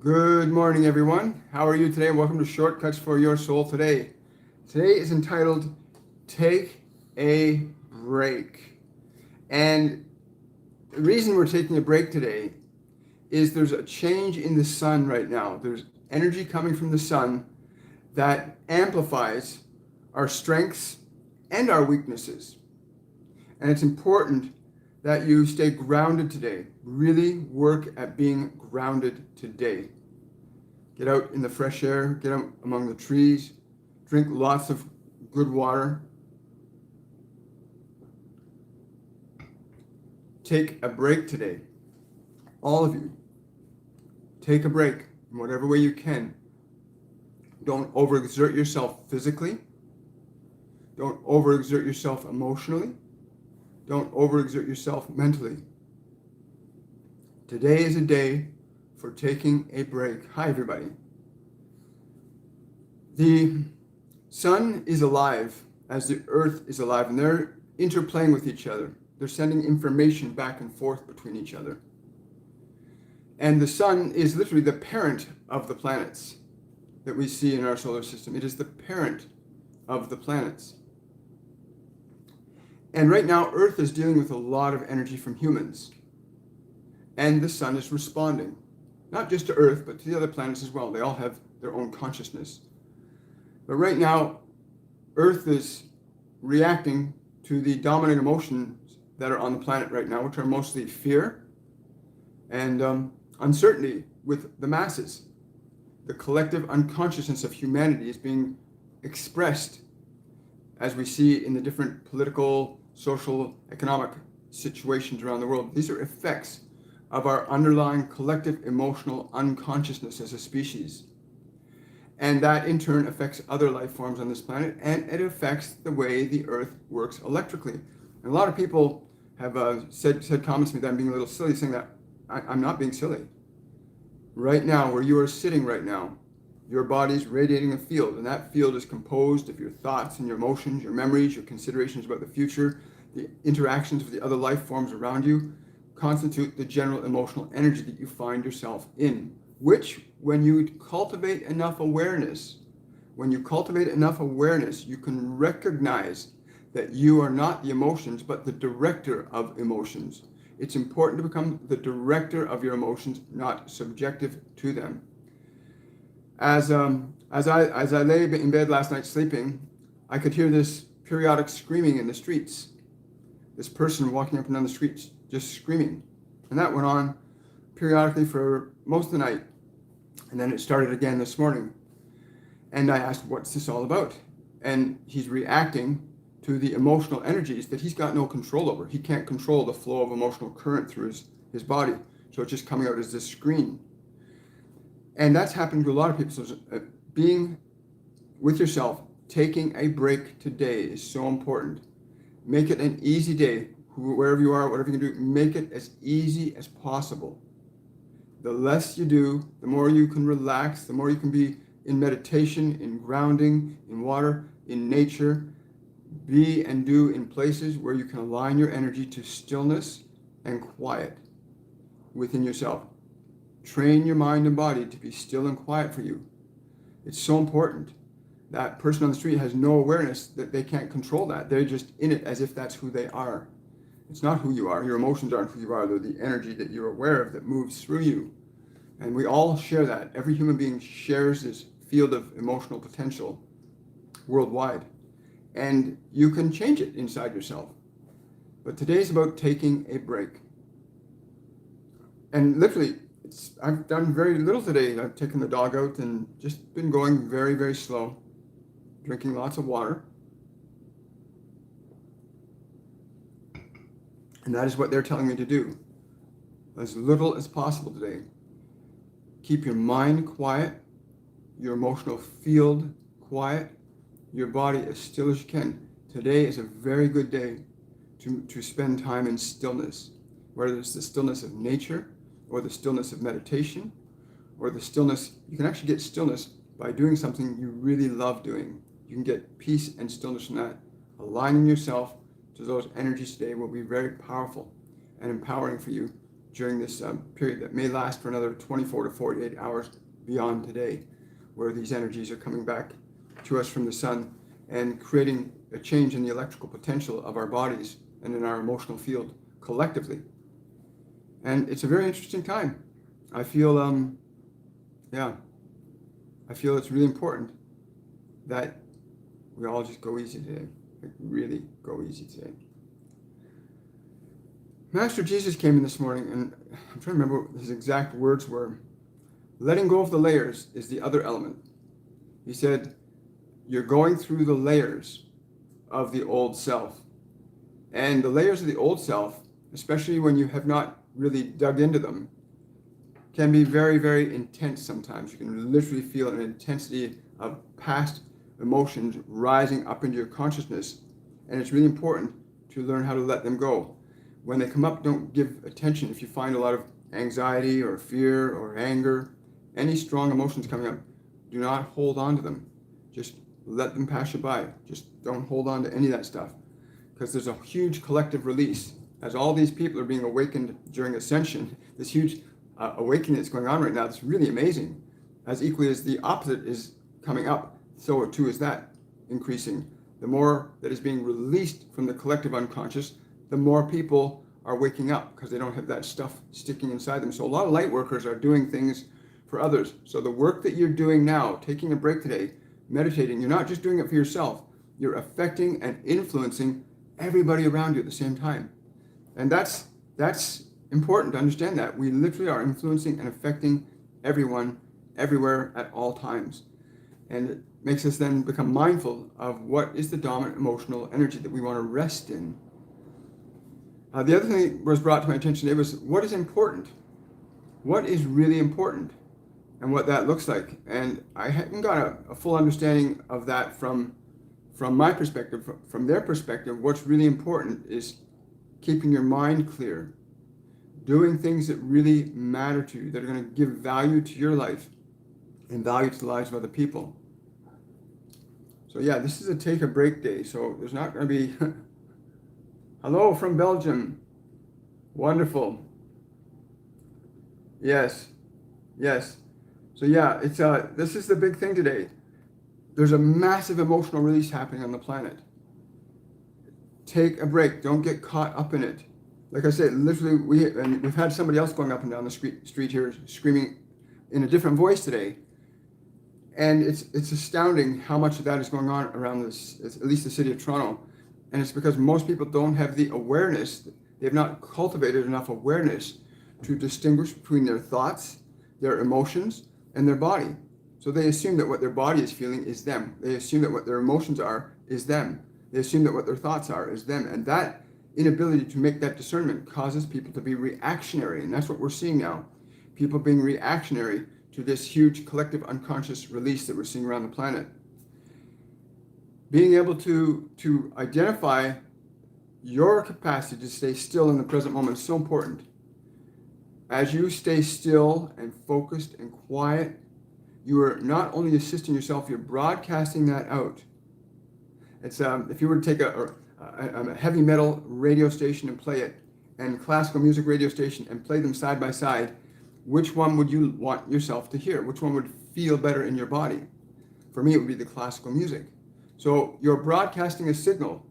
Good morning, everyone. How are you today? Welcome to Shortcuts for Your Soul today. Today is entitled Take a Break. And the reason we're taking a break today is there's a change in the sun right now. There's energy coming from the sun that amplifies our strengths and our weaknesses. And it's important that you stay grounded today. Really work at being grounded today. Get out in the fresh air, get out among the trees, drink lots of good water. Take a break today. All of you, take a break in whatever way you can. Don't overexert yourself physically. Don't overexert yourself emotionally. Don't overexert yourself mentally. Today is a day for taking a break. Hi, everybody. The sun is alive as the earth is alive, and they're interplaying with each other. They're sending information back and forth between each other. And the sun is literally the parent of the planets that we see in our solar system. It is the parent of the planets. And right now, Earth is dealing with a lot of energy from humans. And the sun is responding, not just to Earth, but to the other planets as well. They all have their own consciousness. But right now, Earth is reacting to the dominant emotions that are on the planet right now, which are mostly fear and uncertainty with the masses. The collective unconsciousness of humanity is being expressed as we see in the different political, social, economic situations around the world. These are effects of our underlying collective emotional unconsciousness as a species. And that in turn affects other life forms on this planet, and it affects the way the Earth works electrically. And a lot of people have said comments to me that I'm being a little silly, saying that I'm not being silly. Right now, where you are sitting right now, your body's radiating a field, and that field is composed of your thoughts and your emotions, your memories, your considerations about the future, the interactions with the other life forms around you, constitute the general emotional energy that you find yourself in, which, when you cultivate enough awareness, you can recognize that you are not the emotions, but the director of emotions. It's important to become the director of your emotions, not subjective to them. As I lay in bed last night sleeping, I could hear this periodic screaming in the streets. This person walking up and down the streets just screaming. And that went on periodically for most of the night. And then it started again this morning. And I asked, what's this all about? And he's reacting to the emotional energies that he's got no control over. He can't control the flow of emotional current through his body. So it's just coming out as this scream. And that's happening to a lot of people. So being with yourself, taking a break today is so important. Make it an easy day. Wherever you are, whatever you can do, make it as easy as possible. The less you do, the more you can relax, the more you can be in meditation, in grounding, in water, in nature. Be and do in places where you can align your energy to stillness and quiet within yourself. Train your mind and body to be still and quiet for you. It's so important. That person on the street has no awareness that they can't control that. They're just in it as if that's who they are. It's not who you are. Your emotions aren't who you are. They're the energy that you're aware of that moves through you. And we all share that. Every human being shares this field of emotional potential worldwide. And you can change it inside yourself. But today's about taking a break. And literally, I've done very little today. I've taken the dog out and just been going very, very slow, drinking lots of water. And that is what they're telling me to do. As little as possible today. Keep your mind quiet, your emotional field quiet, your body as still as you can. Today is a very good day to spend time in stillness, whether it's the stillness of nature or the stillness of meditation or the stillness. You can actually get stillness by doing something you really love doing. You can get peace and stillness from that. Aligning yourself to those energies today will be very powerful and empowering for you during this period that may last for another 24 to 48 hours beyond today, where these energies are coming back to us from the sun and creating a change in the electrical potential of our bodies and in our emotional field collectively. And it's a very interesting time. I feel, I feel it's really important that we all just go easy today. Like, really go easy today. Master Jesus came in this morning, and I'm trying to remember what his exact words were. Letting go of the layers is the other element. He said, you're going through the layers of the old self. And the layers of the old self, especially when you have not really dug into them, can be very, very intense sometimes. You can literally feel an intensity of past emotions rising up into your consciousness. And it's really important to learn how to let them go. When they come up, don't give attention. If you find a lot of anxiety or fear or anger, any strong emotions coming up, do not hold on to them. Just let them pass you by. Just don't hold on to any of that stuff. Because there's a huge collective release. As all these people are being awakened during Ascension, this huge awakening that's going on right now, it's really amazing. As equally as the opposite is coming up, so too is that increasing. The more that is being released from the collective unconscious, the more people are waking up because they don't have that stuff sticking inside them. So a lot of light workers are doing things for others. So the work that you're doing now, taking a break today, meditating, you're not just doing it for yourself. You're affecting and influencing everybody around you at the same time. And that's important to understand that. We literally are influencing and affecting everyone, everywhere, at all times. And it makes us then become mindful of what is the dominant emotional energy that we want to rest in. The other thing that was brought to my attention today was what is important? What is really important? And what that looks like. And I hadn't got a full understanding of that from my perspective. From their perspective, what's really important is keeping your mind clear, doing things that really matter to you, that are going to give value to your life and value to the lives of other people. So yeah, this is a take a break day. So there's not going to be... Hello from Belgium. Wonderful. Yes. So yeah, it's this is the big thing today. There's a massive emotional release happening on the planet. Take a break. Don't get caught up in it. Like I said, literally, we've had somebody else going up and down the street here screaming in a different voice today. And it's astounding how much of that is going on around this, at least the city of Toronto. And it's because most people don't have the awareness. They've not cultivated enough awareness to distinguish between their thoughts, their emotions, and their body. So they assume that what their body is feeling is them. They assume that what their emotions are is them. They assume that what their thoughts are is them. And that inability to make that discernment causes people to be reactionary. And that's what we're seeing now. People being reactionary to this huge collective unconscious release that we're seeing around the planet. Being able to identify your capacity to stay still in the present moment is so important. As you stay still and focused and quiet, you are not only assisting yourself, you're broadcasting that out. It's if you were to take a heavy metal radio station and play it, and classical music radio station and play them side by side, which one would you want yourself to hear? Which one would feel better in your body? For me, it would be the classical music. So you're broadcasting a signal.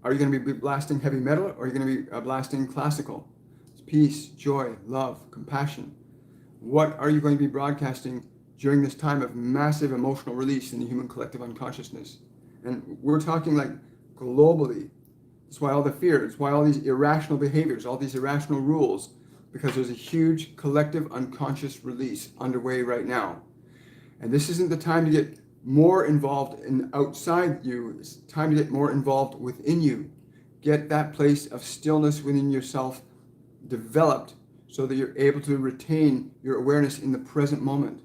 Are you going to be blasting heavy metal, or are you going to be blasting classical? It's peace, joy, love, compassion. What are you going to be broadcasting during this time of massive emotional release in the human collective unconsciousness? And we're talking like globally. That's why all the fear, it's why all these irrational behaviors, all these irrational rules, because there's a huge collective unconscious release underway right now. And this isn't the time to get more involved in outside you. It's time to get more involved within you. Get that place of stillness within yourself developed so that you're able to retain your awareness in the present moment.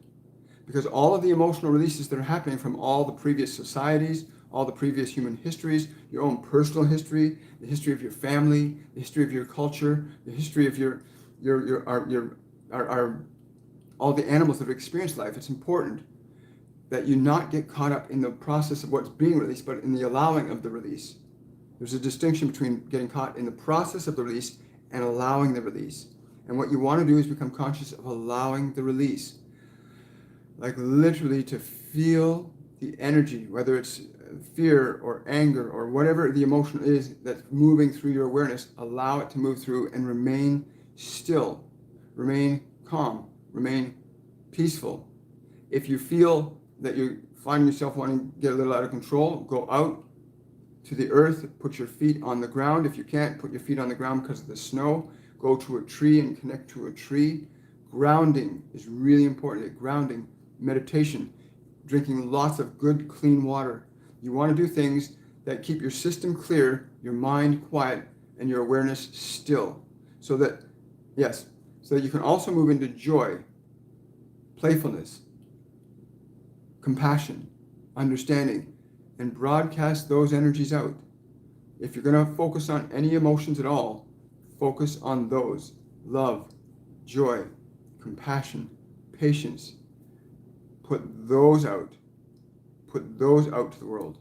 Because all of the emotional releases that are happening from all the previous societies, all the previous human histories, your own personal history, the history of your family, the history of your culture, the history of all the animals that have experienced life. It's important that you not get caught up in the process of what's being released, but in the allowing of the release. There's a distinction between getting caught in the process of the release and allowing the release. And what you want to do is become conscious of allowing the release. Like literally to feel the energy, whether it's fear or anger or whatever the emotion is that's moving through your awareness, allow it to move through and remain still, remain calm, remain peaceful. If you feel that you find yourself wanting to get a little out of control, go out to the earth, put your feet on the ground. If you can't put your feet on the ground because of the snow, go to a tree and connect to a tree. Grounding is really important. Grounding, meditation, drinking lots of good, clean water. You want to do things that keep your system clear, your mind quiet, and your awareness still. So that you can also move into joy, playfulness, compassion, understanding, and broadcast those energies out. If you're going to focus on any emotions at all, focus on those. Love, joy, compassion, patience. Put those out. Put those out to the world.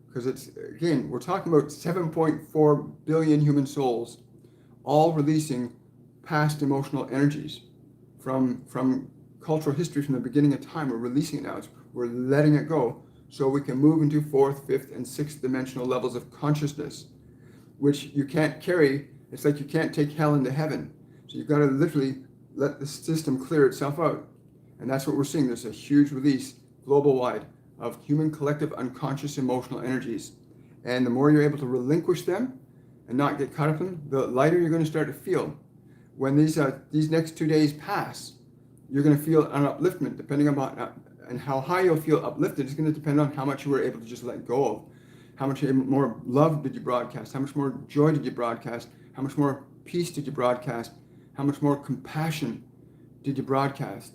Because it's, again, we're talking about 7.4 billion human souls all releasing past emotional energies from cultural history, from the beginning of time. We're releasing it now. We're letting it go so we can move into fourth, fifth, and sixth dimensional levels of consciousness, which you can't carry. It's like you can't take hell into heaven. So you've got to literally let the system clear itself out. And that's what we're seeing. There's a huge release global-wide of human collective unconscious emotional energies. And the more you're able to relinquish them and not get caught up in them, the lighter you're going to start to feel. When these next 2 days pass, you're going to feel an upliftment, depending on and how high you'll feel uplifted is going to depend on how much you were able to just let go of. How much more love did you broadcast? How much more joy did you broadcast? How much more peace did you broadcast? How much more compassion did you broadcast?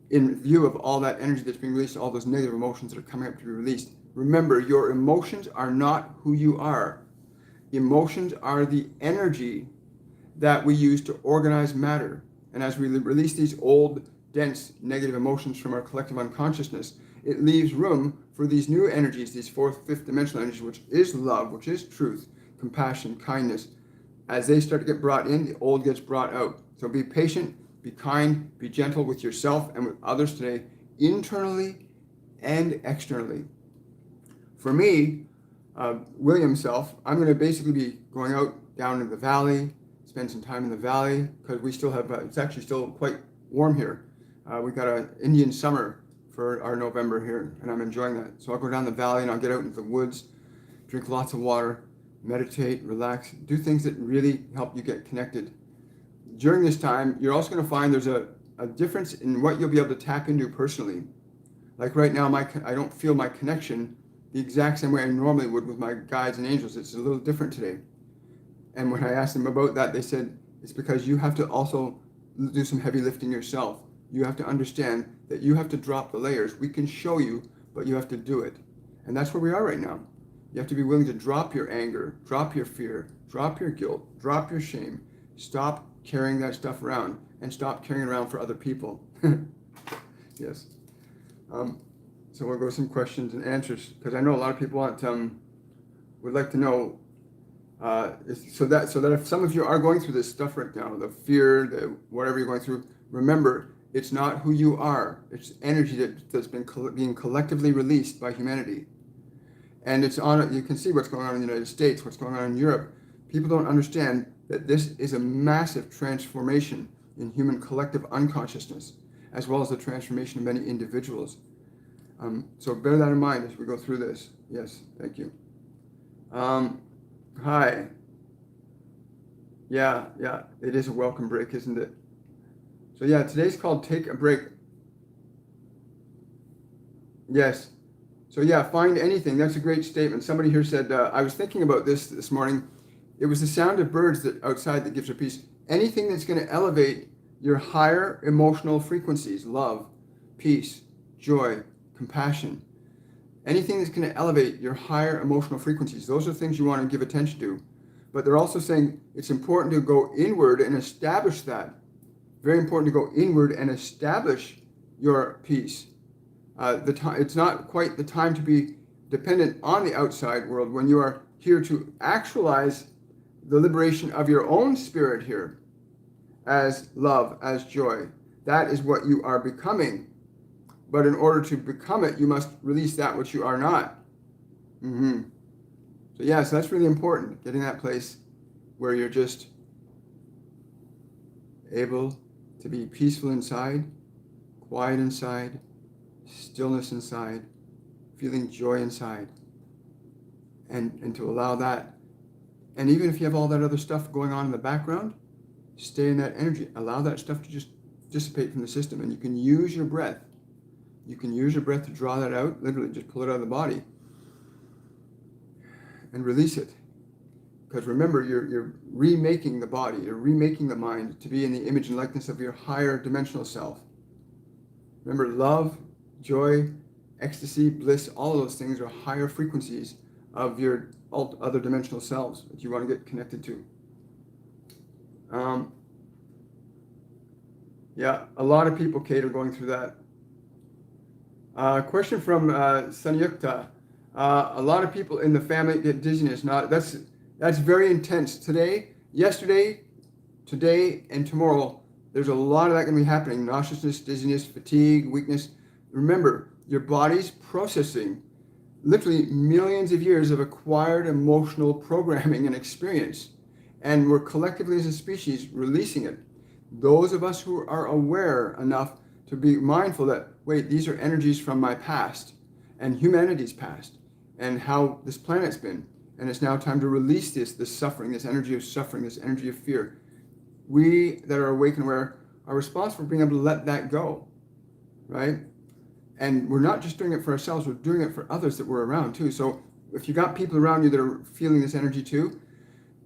In view of all that energy that's being released, all those negative emotions that are coming up to be released. Remember, your emotions are not who you are. Emotions are the energy that we use to organize matter. And as we release these old, dense, negative emotions from our collective unconsciousness, it leaves room for these new energies, these fourth, fifth dimensional energies, which is love, which is truth, compassion, kindness. As they start to get brought in, the old gets brought out. So be patient, be kind, be gentle with yourself and with others today, internally and externally. For me, William self, I'm going to basically be going out down in the valley, spend some time in the valley, because we still have, it's actually still quite warm here. We've got an Indian summer for our November here, and I'm enjoying that. So I'll go down the valley and I'll get out into the woods, drink lots of water, meditate, relax, do things that really help you get connected. During this time, you're also going to find there's a difference in what you'll be able to tap into personally. Like right now, I don't feel my connection the exact same way I normally would with my guides and angels. It's a little different today. And when I asked them about that, they said, it's because you have to also do some heavy lifting yourself. You have to understand that you have to drop the layers. We can show you, but you have to do it. And that's where we are right now. You have to be willing to drop your anger, drop your fear, drop your guilt, drop your shame. Stop carrying that stuff around and stop carrying it around for other people. Yes. So we'll go with some questions and answers, because I know a lot of people would like to know, so that if some of you are going through this stuff right now, the fear, the whatever you're going through, remember, it's not who you are. It's energy that's been being collectively released by humanity. And it's on, you can see what's going on in the United States, what's going on in Europe. People don't understand that this is a massive transformation in human collective unconsciousness, as well as the transformation of many individuals. So bear that in mind as we go through this. Yes, thank you. Hi. Yeah, it is a welcome break, isn't it? So yeah, today's called Take a Break. Yes. So yeah, find anything. That's a great statement. Somebody here said, I was thinking about this morning. It was the sound of birds that outside that gives her peace. Anything that's going to elevate your higher emotional frequencies, love, peace, joy, compassion, anything that's going to elevate your higher emotional frequencies, those are things you want to give attention to. But they're also saying it's important to go inward and establish that. Very important to go inward and establish your peace. It's not quite the time to be dependent on the outside world when you are here to actualize the liberation of your own spirit here. as love, as joy. That is what you are becoming. But in order to become it, you must release that which you are not. So that's really important, getting that place where you're just able to be peaceful inside, quiet inside, stillness inside, feeling joy inside, and to allow that. And even if you have all that other stuff going on in the background, stay in that energy. Allow that stuff to just dissipate from the system, and you can use your breath. You can use your breath to draw that out, literally just pull it out of the body and release it. Because remember, you're remaking the body, you're remaking the mind to be in the image and likeness of your higher dimensional self. Remember, love, joy, ecstasy, bliss, all of those things are higher frequencies of your other dimensional selves that you want to get connected to. A lot of people, Kate, are going through that. Question from Sanyukta. A lot of people in the family get dizziness. That's very intense. Yesterday, today, and tomorrow, there's a lot of that going to be happening. Nauseousness, dizziness, fatigue, weakness. Remember, your body's processing literally millions of years of acquired emotional programming and experience. And we're collectively as a species releasing it. Those of us who are aware enough to be mindful that, wait, these are energies from my past and humanity's past and how this planet's been. And it's now time to release this suffering, this energy of suffering, this energy of fear. We that are awake and aware are responsible for being able to let that go, right? And we're not just doing it for ourselves, we're doing it for others that we're around too. So if you got people around you that are feeling this energy too,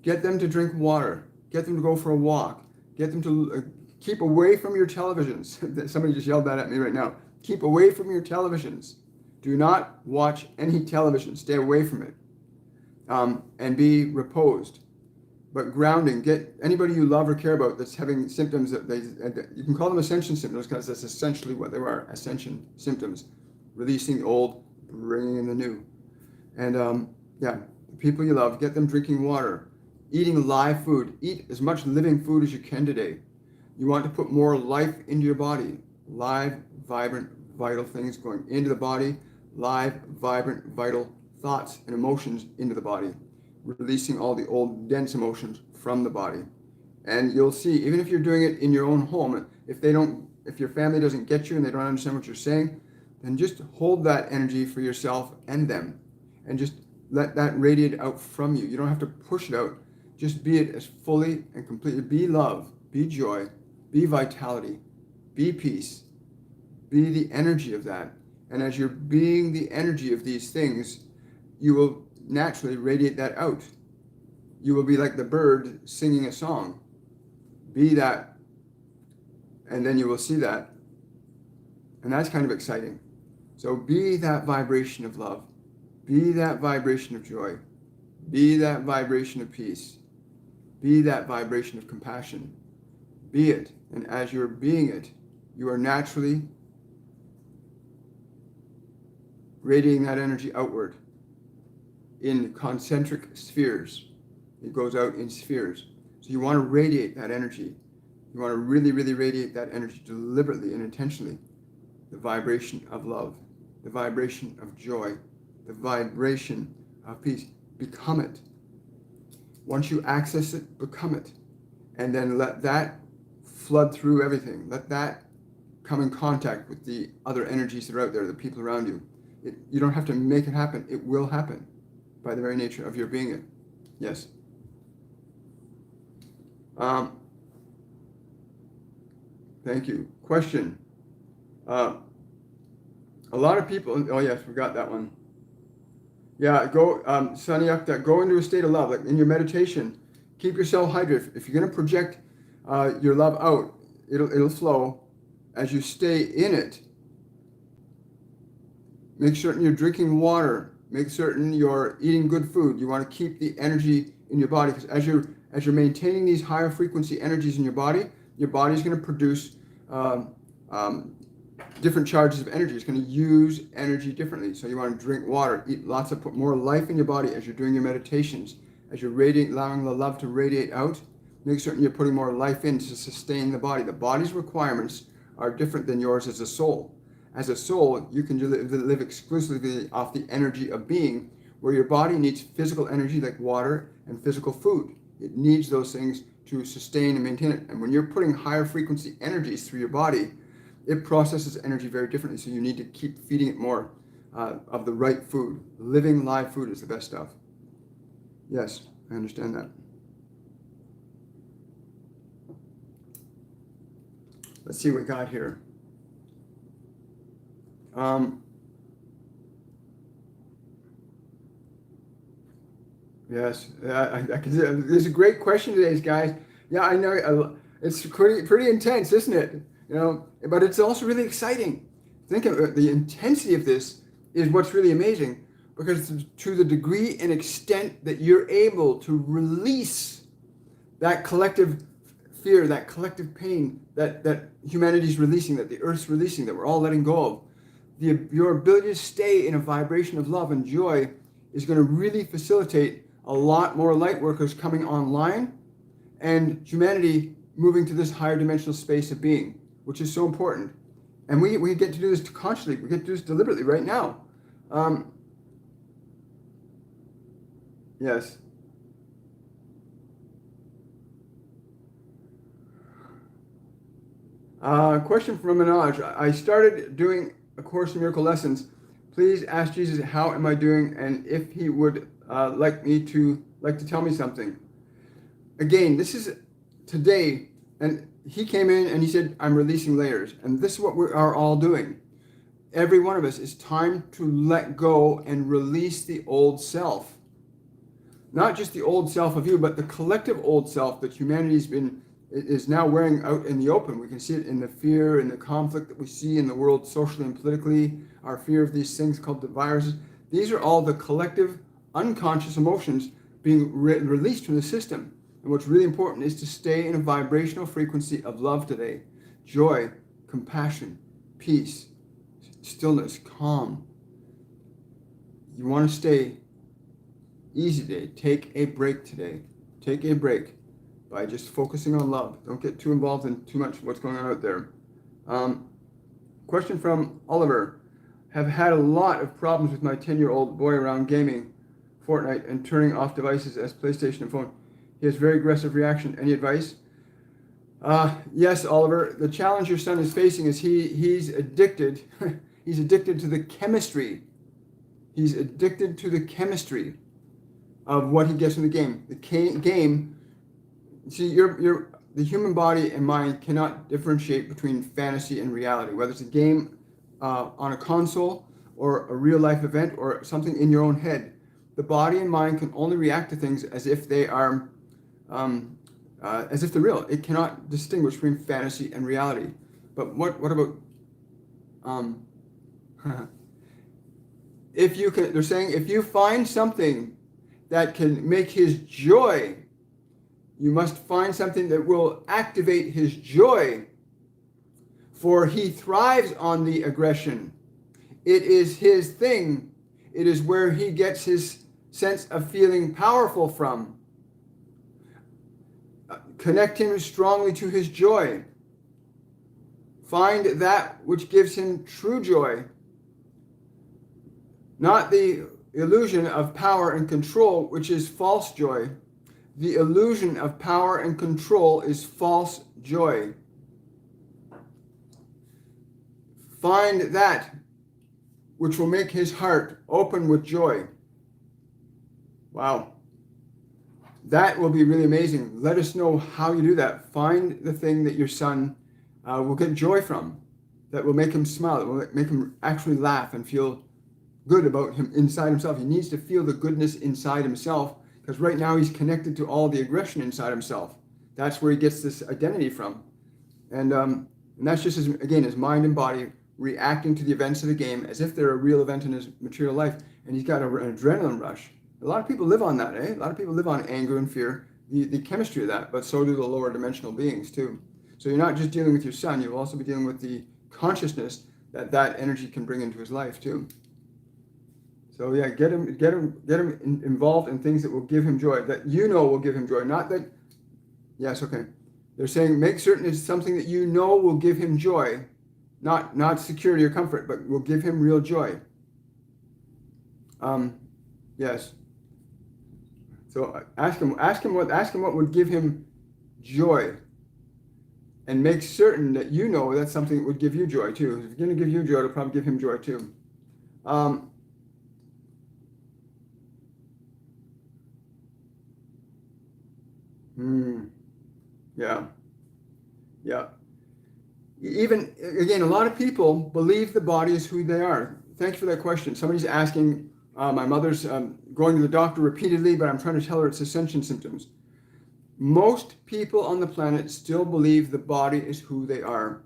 get them to drink water, get them to go for a walk, get them to keep away from your televisions. Somebody just yelled that at me right now. Keep away from your televisions. Do not watch any television. Stay away from it. And be reposed. But grounding, get anybody you love or care about that's having symptoms you can call them ascension symptoms because that's essentially what they are, ascension symptoms. Releasing the old, bringing in the new. And the people you love, get them drinking water, eating live food. Eat as much living food as you can today. You want to put more life into your body. Live, vibrant, vital things going into the body. Live, vibrant, vital thoughts and emotions into the body, releasing all the old dense emotions from the body. And you'll see, even if you're doing it in your own home, if your family doesn't get you and they don't understand what you're saying, then just hold that energy for yourself and them, and just let that radiate out from you. You don't have to push it out. Just be it as fully and completely. Be love, be joy, be vitality, be peace, be the energy of that. And as you're being the energy of these things, you will naturally radiate that out. You will be like the bird singing a song. Be that, and then you will see that. And that's kind of exciting. So be that vibration of love. Be that vibration of joy. Be that vibration of peace. Be that vibration of compassion. Be it. And as you're being it, you are naturally radiating that energy outward in concentric spheres. It goes out in spheres. So you want to radiate that energy. You want to really, really radiate that energy deliberately and intentionally. The vibration of love, the vibration of joy, the vibration of peace. Become it. Once you access it, become it. And then let that flood through everything. Let that come in contact with the other energies that are out there, the people around you. You don't have to make it happen. It will happen by the very nature of your being it. Yes. Thank you. Question. A lot of people, oh yes, we got that one. Yeah, Sanyakta, go into a state of love. Like in your meditation, keep yourself hydrated. If you're going to project your love out, it'll flow. As you stay in it, make certain you're drinking water. Make certain you're eating good food. You want to keep the energy in your body, because as you're maintaining these higher frequency energies in your body's going to produce different charges of energy. It's going to use energy differently. So you want to drink water, eat lots put more life in your body as you're doing your meditations, as you're allowing the love to radiate out. Make certain you're putting more life in to sustain the body. The body's requirements are different than yours as a soul. As a soul, you can live exclusively off the energy of being, where your body needs physical energy like water and physical food. It needs those things to sustain and maintain it. And when you're putting higher frequency energies through your body, it processes energy very differently. So you need to keep feeding it more of the right food. Living live food is the best stuff. Yes, I understand that. Let's see what we got here. Yes, I can. There's a great question today, guys. Yeah, I know it's pretty intense, isn't it? You know, but it's also really exciting. Think of it, the intensity of this is what's really amazing, because to the degree and extent that you're able to release that collective fear, that collective pain that humanity's releasing, that the earth's releasing, that we're all letting go of, your ability to stay in a vibration of love and joy is going to really facilitate a lot more light workers coming online and humanity moving to this higher dimensional space of being, which is so important. And we get to do this consciously. We get to do this deliberately right now. Yes. Question from Manoj. I started doing A Course in Miracle Lessons. Please ask Jesus, how am I doing, and if he would like to tell me something. Again, this is today, and he came in and he said, I'm releasing layers. And this is what we are all doing. Every one of us, it's time to let go and release the old self. Not just the old self of you, but the collective old self that humanity's is now wearing out in the open. We can see it in the fear and the conflict that we see in the world socially and politically, our fear of these things called the viruses. These are all the collective unconscious emotions being released from the system. And what's really important is to stay in a vibrational frequency of love today. Joy, compassion, peace, stillness, calm. You want to stay easy today. Take a break today. Take a break by just focusing on love. Don't get too involved in too much of what's going on out there. Question from Oliver. Have had a lot of problems with my 10-year-old boy around gaming, Fortnite, and turning off devices as PlayStation and phone. He has very aggressive reaction. Any advice? Yes, Oliver. The challenge your son is facing is he's addicted. He's addicted to the chemistry. He's addicted to the chemistry of what he gets from the game. The game. See, the human body and mind cannot differentiate between fantasy and reality, whether it's a game on a console or a real life event or something in your own head. The body and mind can only react to things as if they are, as if they're real. It cannot distinguish between fantasy and reality. But what about, if you can, they're saying if you find something that can make his joy, you must find something that will activate his joy, for he thrives on the aggression. It is his thing. It is where he gets his sense of feeling powerful from. Connect him strongly to his joy. Find that which gives him true joy, not the illusion of power and control, which is false joy. The illusion of power and control is false joy. Find that which will make his heart open with joy. Wow. That will be really amazing. Let us know how you do that. Find the thing that your son will get joy from, that will make him smile, that will make him actually laugh and feel good about him inside himself. He needs to feel the goodness inside himself, because right now he's connected to all the aggression inside himself. That's where he gets this identity from. And that's just, his mind and body reacting to the events of the game as if they're a real event in his material life. And he's got an adrenaline rush. A lot of people live on that, A lot of people live on anger and fear, the chemistry of that, but so do the lower dimensional beings too. So you're not just dealing with your son, you'll also be dealing with the consciousness that energy can bring into his life too. So yeah, get him involved in things that will give him joy, that will give him joy. Not that Yes, okay. They're saying make certain it's something that you know will give him joy, not security or comfort, but will give him real joy. Yes. So ask him what would give him joy, and make certain that you know that's something that would give you joy too. If it's going to give you joy, it'll probably give him joy too. Um, yeah, yeah. Even again, a lot of people believe the body is who they are. Thanks for that question. Somebody's asking. My mother's going to the doctor repeatedly, but I'm trying to tell her it's ascension symptoms. Most people on the planet still believe the body is who they are.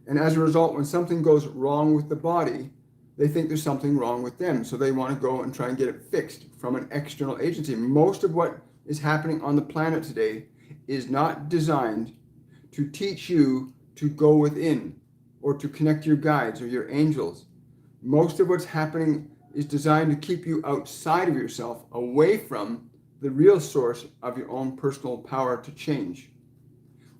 And as a result, when something goes wrong with the body, they think there's something wrong with them. So they want to go and try and get it fixed from an external agency. Most of what is happening on the planet today is not designed to teach you to go within or to connect your guides or your angels. Most of what's happening is designed to keep you outside of yourself, away from the real source of your own personal power to change.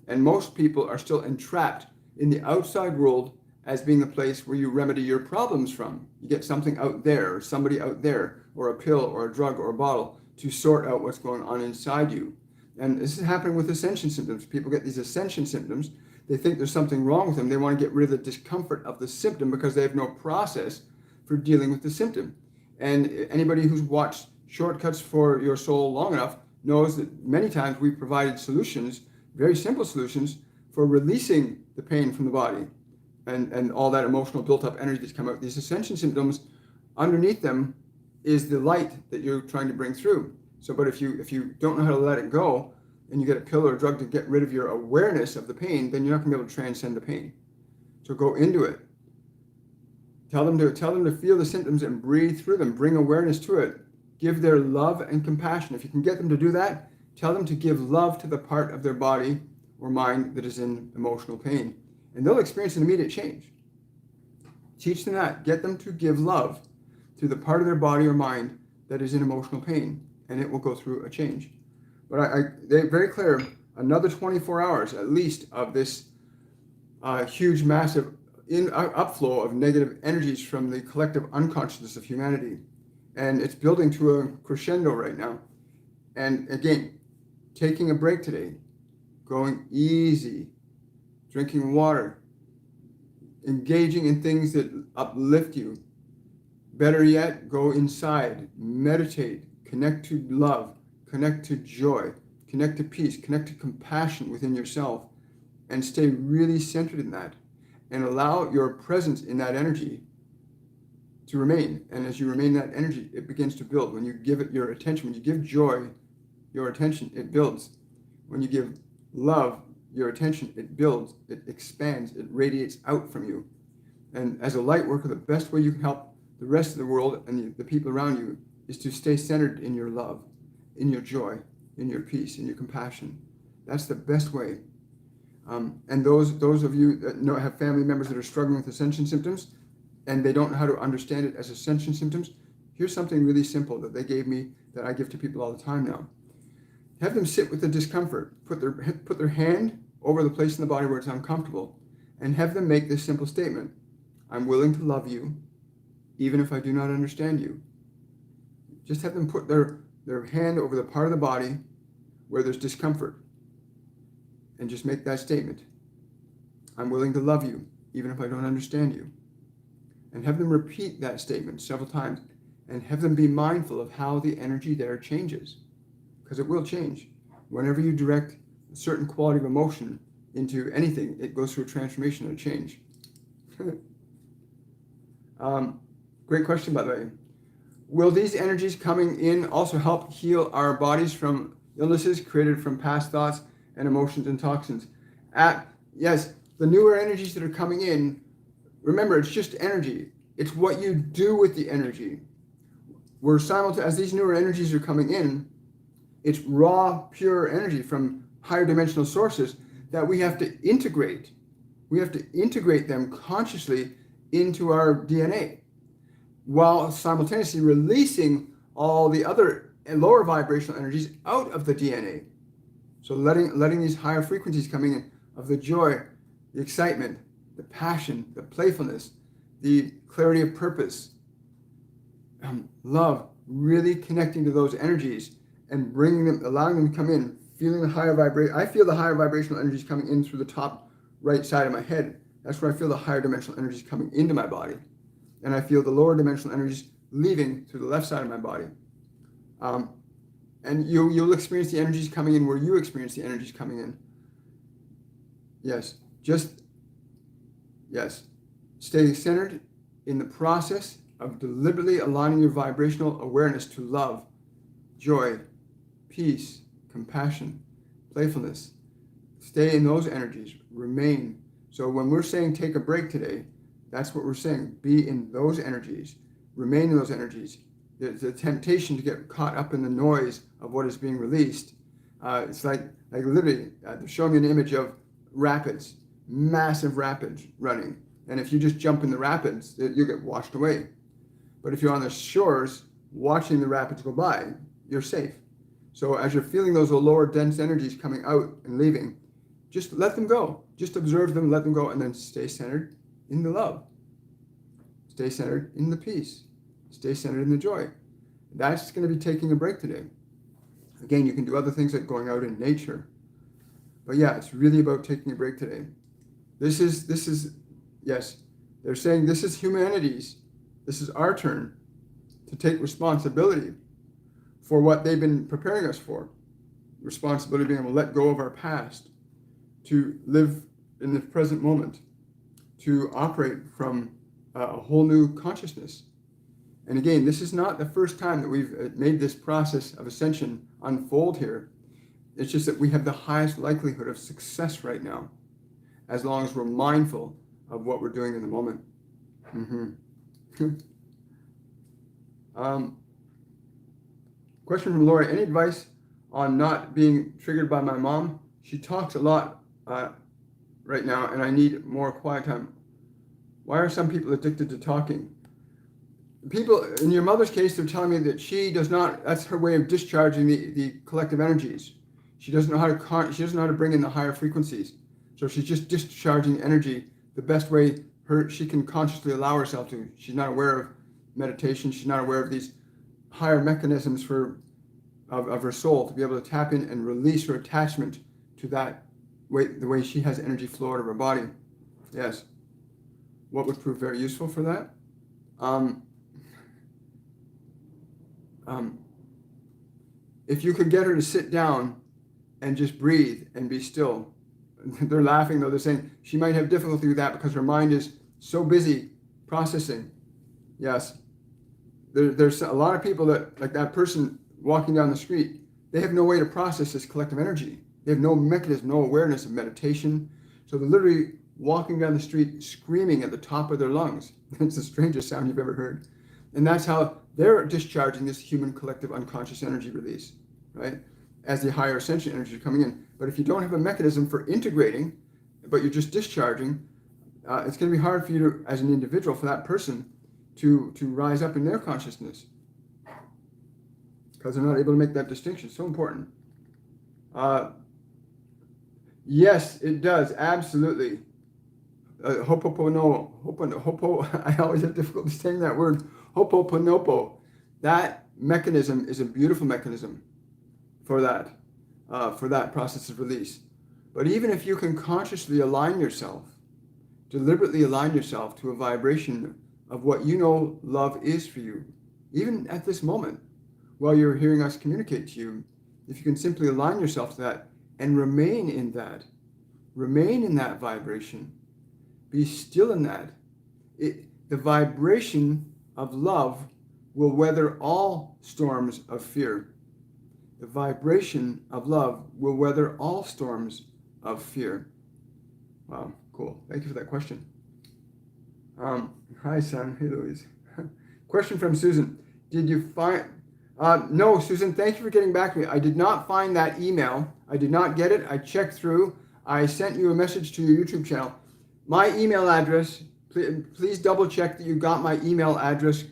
And most people are still entrapped in the outside world as being the place where you remedy your problems from. You get something out there, or somebody out there, or a pill, or a drug, or a bottle to sort out what's going on inside you. And this is happening with ascension symptoms. People get these ascension symptoms. They think there's something wrong with them. They want to get rid of the discomfort of the symptom because they have no process for dealing with the symptom. And anybody who's watched Shortcuts for Your Soul long enough knows that many times we've provided solutions, very simple solutions, for releasing the pain from the body and all that emotional built-up energy that's come out. These ascension symptoms, underneath them is the light that you're trying to bring through. So, but if you don't know how to let it go, and you get a pill or a drug to get rid of your awareness of the pain, then you're not going to be able to transcend the pain. So go into it. Tell them to feel the symptoms and breathe through them. Bring awareness to it. Give their love and compassion. If you can get them to do that, tell them to give love to the part of their body or mind that is in emotional pain. And they'll experience an immediate change. Teach them that. Get them to give love to the part of their body or mind that is in emotional pain, and it will go through a change. But they're very clear, another 24 hours at least of this huge, massive upflow of negative energies from the collective unconsciousness of humanity. And it's building to a crescendo right now. And again, taking a break today, going easy, drinking water, engaging in things that uplift you. Better yet, go inside, meditate, connect to love, connect to joy, connect to peace, connect to compassion within yourself, and stay really centered in that, and allow your presence in that energy to remain. And as you remain in that energy, it begins to build. When you give it your attention, when you give joy your attention, it builds. When you give love your attention, it builds, it expands, it radiates out from you. And as a light worker, the best way you can help the rest of the world and the people around you is to stay centered in your love, in your joy, in your peace, in your compassion. That's the best way. And those of you that have family members that are struggling with ascension symptoms and they don't know how to understand it as ascension symptoms, here's something really simple that they gave me that I give to people all the time now. Have them sit with the discomfort. Put their hand over the place in the body where it's uncomfortable, and have them make this simple statement: I'm willing to love you, even if I do not understand you. Just have them put their hand over the part of the body where there's discomfort, and just make that statement: I'm willing to love you, even if I don't understand you. And have them repeat that statement several times, and have them be mindful of how the energy there changes, because it will change. Whenever you direct a certain quality of emotion into anything, it goes through a transformation and a change. Great question, by the way. Will these energies coming in also help heal our bodies from illnesses created from past thoughts and emotions and toxins? Yes, the newer energies that are coming in, remember, it's just energy. It's what you do with the energy. As these newer energies are coming in, it's raw, pure energy from higher dimensional sources that we have to integrate. We have to integrate them consciously into our DNA, while simultaneously releasing all the other lower vibrational energies out of the DNA. So letting these higher frequencies coming in of the joy, the excitement, the passion, the playfulness, the clarity of purpose, love, really connecting to those energies and bringing them, allowing them to come in, feeling the higher vibration. I feel the higher vibrational energies coming in through the top right side of my head. That's where I feel the higher dimensional energies coming into my body. And I feel the lower dimensional energies leaving through the left side of my body. And you'll experience the energies coming in where you experience the energies coming in. Yes, stay centered in the process of deliberately aligning your vibrational awareness to love, joy, peace, compassion, playfulness. Stay in those energies, remain. So when we're saying take a break today, that's what we're saying. Be in those energies, remain in those energies. There's a temptation to get caught up in the noise of what is being released. It's like literally, they're showing me an image of rapids, massive rapids running. And if you just jump in the rapids, you'll get washed away. But if you're on the shores, watching the rapids go by, you're safe. So as you're feeling those lower dense energies coming out and leaving, just let them go. Just observe them, let them go, and then stay centered in the love. Stay centered in the peace. Stay centered in the joy. That's going to be taking a break today. Again, you can do other things like going out in nature. But yeah, it's really about taking a break today. This is, yes, they're saying this is humanity's. This is our turn to take responsibility for what they've been preparing us for. Responsibility being able to let go of our past, to live in the present moment, to operate from a whole new consciousness. And again, this is not the first time that we've made this process of ascension unfold here. It's just that we have the highest likelihood of success right now, as long as we're mindful of what we're doing in the moment. Question from Laura. Any advice on not being triggered by my mom? She talks a lot right now, and I need more quiet time. Why are some people addicted to talking? People, in your mother's case, they're telling me that she does not, that's her way of discharging the collective energies. She doesn't know how to bring in the higher frequencies. So she's just discharging energy the best way she can consciously allow herself to. She's not aware of meditation. She's not aware of these higher mechanisms of her soul to be able to tap in and release her attachment to that way, the way she has energy flow out of her body. Yes. What would prove very useful for that? If you could get her to sit down and just breathe and be still. They're laughing though. They're saying she might have difficulty with that because her mind is so busy processing. Yes. There's a lot of people that, like that person walking down the street, they have no way to process this collective energy. They have no mechanism, no awareness of meditation. So they're literally walking down the street screaming at the top of their lungs. It's the strangest sound you've ever heard. And that's how they're discharging this human collective unconscious energy release, right? As the higher ascension energy are coming in. But if you don't have a mechanism for integrating, but you're just discharging, it's going to be hard for you to, as an individual, for that person to rise up in their consciousness, because they're not able to make that distinction. So important. Yes, it does. Absolutely. Hopopono. I always have difficulty saying that word. Hopoponopo. That mechanism is a beautiful mechanism for that process of release. But even if you can consciously align yourself, deliberately align yourself to a vibration of what you know love is for you, even at this moment, while you're hearing us communicate to you, if you can simply align yourself to that and remain in that vibration, be still in that. The vibration of love will weather all storms of fear. The vibration of love will weather all storms of fear. Wow, cool. Thank you for that question. Hi, son. Hey, Louise. Question from Susan. Did you find... no, Susan, thank you for getting back to me. I did not find that email. I did not get it. I checked through. I sent you a message to your YouTube channel. My email address, please double check that you got my email address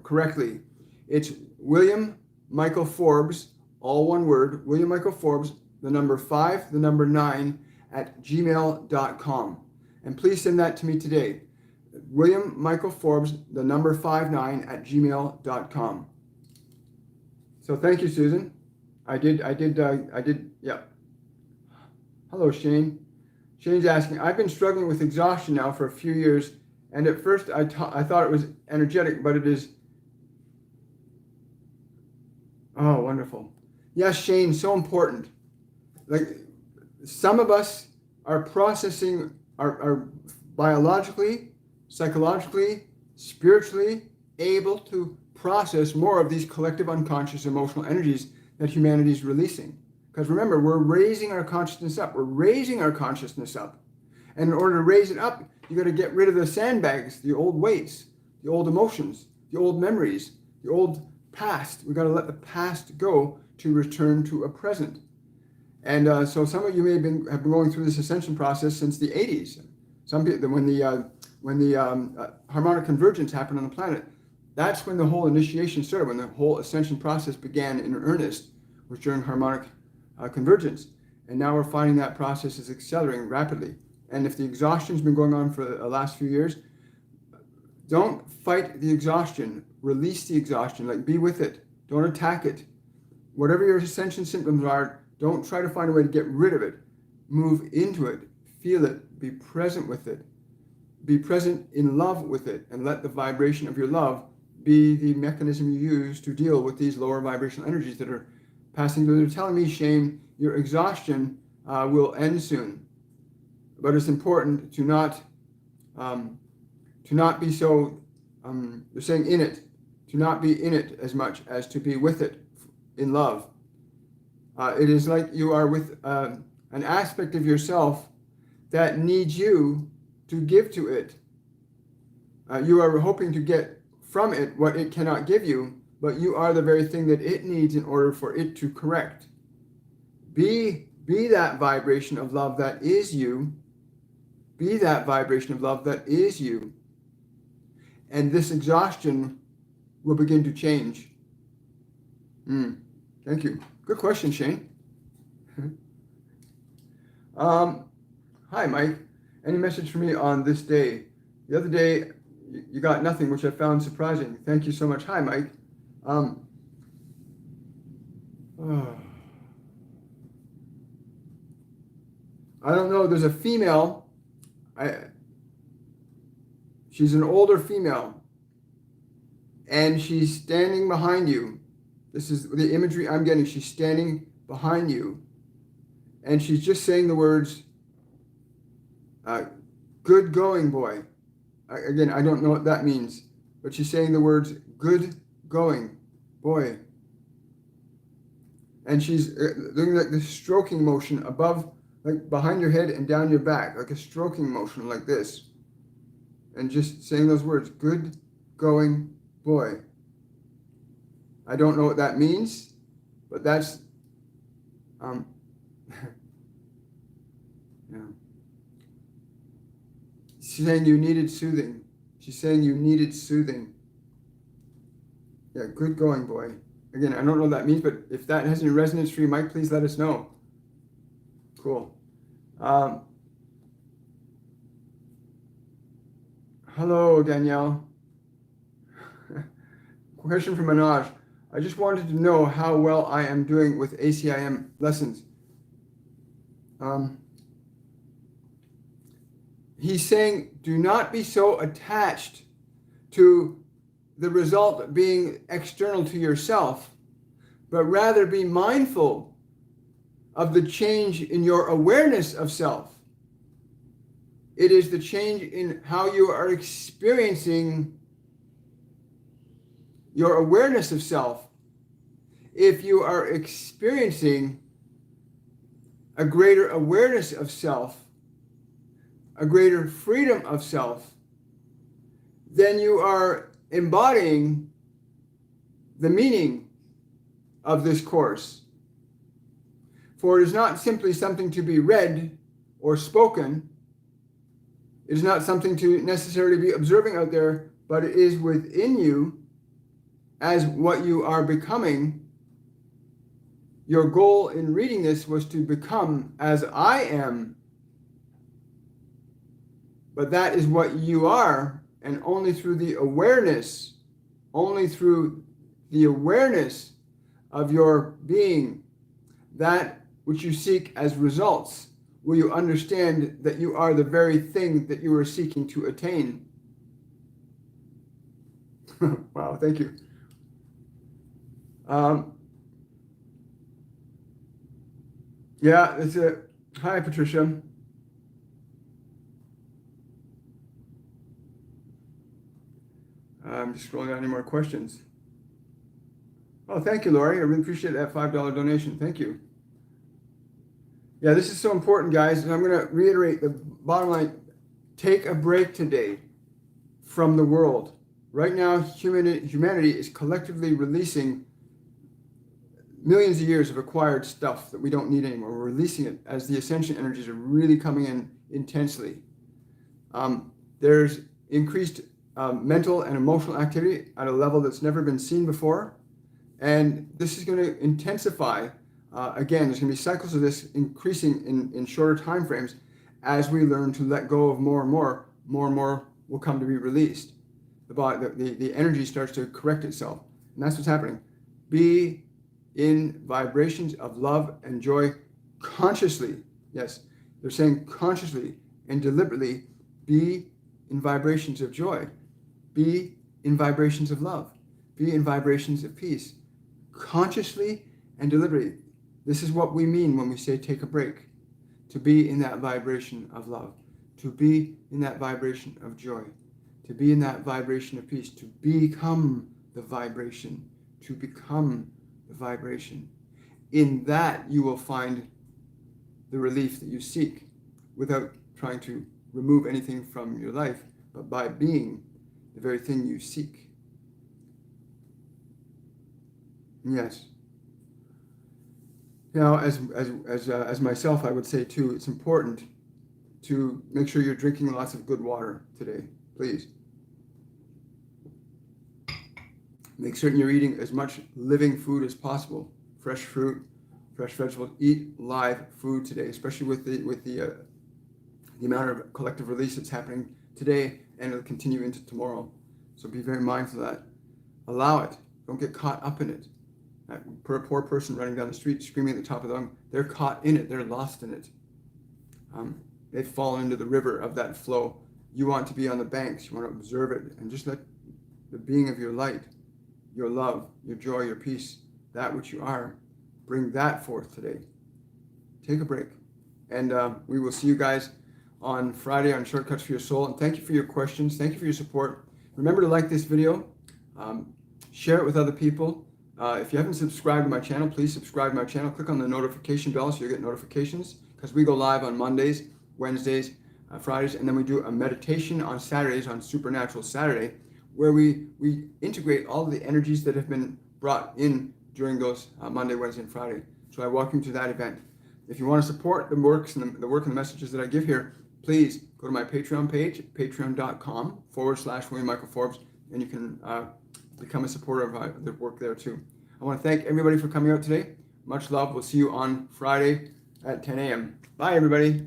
correctly. It's William Michael Forbes, all one word, William Michael Forbes, the number 5, the number 9 at gmail.com. And please send that to me today. William Michael Forbes, the number 59 at gmail.com. So thank you, Susan. I did, yeah. Hello, Shane. Shane's asking, I've been struggling with exhaustion now for a few years, and at first I thought it was energetic, but it is. Oh, wonderful. Yes, Shane, so important. Like, some of us are processing, are biologically, psychologically, spiritually able to process more of these collective unconscious emotional energies that humanity is releasing. Because remember, we're raising our consciousness up. We're raising our consciousness up. And in order to raise it up, you got to get rid of the sandbags, the old weights, the old emotions, the old memories, the old past. We got to let the past go to return to a present. And so some of you may have been going through this ascension process since the 80s. Some people, when the harmonic convergence happened on the planet, that's when the whole initiation started, when the whole ascension process began in earnest, was during harmonic convergence. And now we're finding that process is accelerating rapidly. And if the exhaustion's been going on for the last few years, don't fight the exhaustion. Release the exhaustion. Like, be with it. Don't attack it. Whatever your ascension symptoms are, don't try to find a way to get rid of it. Move into it. Feel it. Be present with it. Be present in love with it, and let the vibration of your love be the mechanism you use to deal with these lower vibrational energies that are passing through. They're telling me, Shane, your exhaustion will end soon. But it's important to not be so, they're saying in it, to not be in it as much as to be with it in love. It is like you are with an aspect of yourself that needs you to give to it. You are hoping to get from it what it cannot give you, but you are the very thing that it needs in order for it to correct. Be that vibration of love that is you. Be that vibration of love that is you. And this exhaustion will begin to change. Thank you. Good question, Shane. Hi, Mike. Any message for me on this day? The other day, you got nothing, which I found surprising. Thank you so much. Hi, Mike. I don't know. There's a female. She's an older female, and she's standing behind you. This is the imagery I'm getting. She's standing behind you, and she's just saying the words, good going, boy. Again, I don't know what that means, but she's saying the words, good going, boy. And she's doing like this stroking motion above, like behind your head and down your back, like a stroking motion like this. And just saying those words, good going, boy. I don't know what that means, but that's, yeah. She's saying you needed soothing. She's saying you needed soothing. Yeah, good going, boy. Again, I don't know what that means, but if that has any resonance for you, Mike, please let us know. Cool. Hello, Danielle. Question from Manoj. I just wanted to know how well I am doing with ACIM lessons. He's saying, do not be so attached to the result being external to yourself, but rather be mindful of the change in your awareness of self. It is the change in how you are experiencing your awareness of self. If you are experiencing a greater awareness of self, a greater freedom of self, then you are embodying the meaning of this course. For it is not simply something to be read or spoken. It is not something to necessarily be observing out there, but it is within you as what you are becoming your goal in reading this was to become as I am. But that is what you are, and only through the awareness of your being, that which you seek as results, will you understand that you are the very thing that you are seeking to attain. Wow, thank you. Yeah, it's a hi, Patricia. I'm just scrolling down. Any more questions? Oh, thank you, Lori. I really appreciate that $5 donation. Thank you. Yeah, this is so important, guys. And I'm going to reiterate the bottom line. Take a break today from the world. Right now, humanity is collectively releasing millions of years of acquired stuff that we don't need anymore. We're releasing it as the Ascension energies are really coming in intensely. There's increased mental and emotional activity at a level that's never been seen before. And this is going to intensify. Again, there's going to be cycles of this increasing in shorter time frames as we learn to let go of more and more will come to be released. The energy starts to correct itself. And that's what's happening. Be in vibrations of love and joy consciously. Yes, they're saying consciously and deliberately be in vibrations of joy. Be in vibrations of love. Be in vibrations of peace. Consciously and deliberately. This is what we mean when we say take a break. To be in that vibration of love. To be in that vibration of joy. To be in that vibration of peace. To become the vibration. To become the vibration. In that you will find the relief that you seek without trying to remove anything from your life, but by being the very thing you seek. Yes. Now, as myself, I would say too, it's important to make sure you're drinking lots of good water today, please. Make certain you're eating as much living food as possible. Fresh fruit, fresh vegetables. Eat live food today, especially with the amount of collective release that's happening today, and it'll continue into tomorrow. So be very mindful of that. Allow it. Don't get caught up in it. That poor person running down the street screaming at the top of the lung, they're caught in it. They're lost in it. They've fallen into the river of that flow. You want to be on the banks. You want to observe it and just let the being of your light, your love, your joy, your peace, that which you are, bring that forth today. Take a break. And we will see you guys on Friday on Shortcuts for Your Soul. And thank you for your questions. Thank you for your support. Remember to like this video. Share it with other people. If you haven't subscribed to my channel, please subscribe to my channel. Click on the notification bell so you'll get notifications, because we go live on Mondays, Wednesdays, Fridays, and then we do a meditation on Saturdays, on Supernatural Saturday, where we integrate all of the energies that have been brought in during those Monday, Wednesday, and Friday. So I welcome you to that event. If you want to support the work and the messages that I give here, please go to my Patreon page, patreon.com/William Michael Forbes, and you can become a supporter of the work there too. I want to thank everybody for coming out today. Much love. We'll see you on Friday at 10 a.m. Bye, everybody.